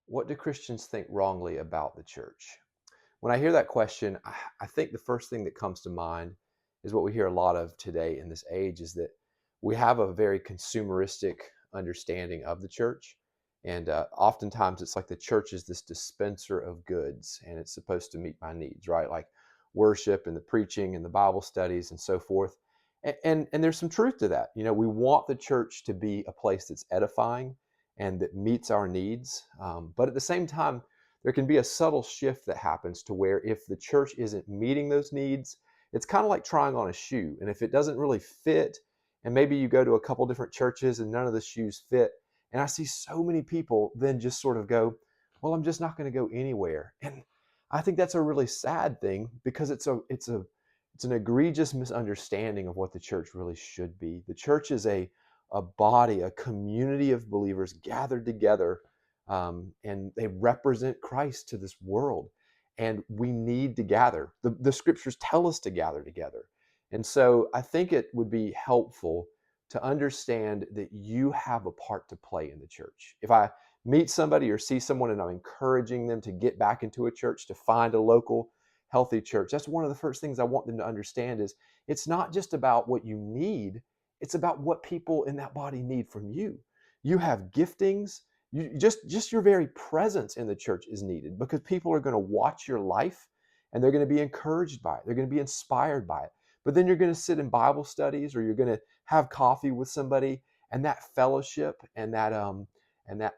What do Christians think wrongly about the church? When I hear that question, I think the first thing that comes to mind is what we hear a lot of today in this age is that we have a very consumeristic understanding of the church. And oftentimes it's like the church is this dispenser of goods and it's supposed to meet my needs, right? Like worship and the preaching and the Bible studies and so forth. And there's some truth to that. We want the church to be a place that's edifying and that meets our needs. But at the same time, there can be a subtle shift that happens to where if the church isn't meeting those needs, it's kind of like trying on a shoe. And if it doesn't really fit, and maybe you go to a couple different churches and none of the shoes fit, and I see so many people then just sort of go, well, I'm just not going to go anywhere. And I think that's a really sad thing because it's an egregious misunderstanding of what the church really should be. The church is a body, a community of believers gathered together, and they represent Christ to this world. And we need to gather. The scriptures tell us to gather together. And so I think it would be helpful to understand that you have a part to play in the church. If I meet somebody or see someone and I'm encouraging them to get back into a church, to find a local healthy church, that's one of the first things I want them to understand is it's not just about what you need, it's about what people in that body need from you. You have giftings. You just your very presence in the church is needed because people are going to watch your life and they're going to be encouraged by it. They're going to be inspired by it. But then you're going to sit in Bible studies or you're going to have coffee with somebody, and that fellowship and that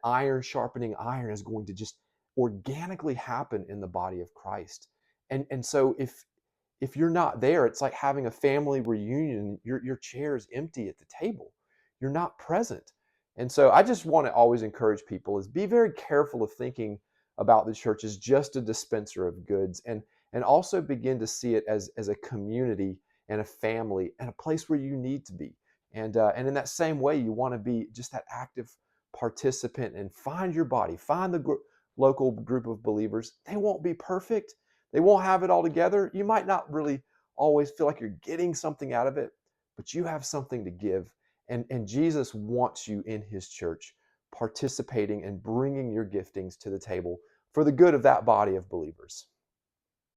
iron sharpening iron is going to just organically happen in the body of Christ. And so if you're not there, it's like having a family reunion. Your chair is empty at the table. You're not present. And so I just want to always encourage people is be very careful of thinking about the church as just a dispenser of goods, and also begin to see it as a community and a family and a place where you need to be. And in that same way, you want to be just that active participant and find your body, find the local group of believers. They won't be perfect. They won't have it all together. You might not really always feel like you're getting something out of it, but you have something to give. And Jesus wants you in his church, participating and bringing your giftings to the table for the good of that body of believers.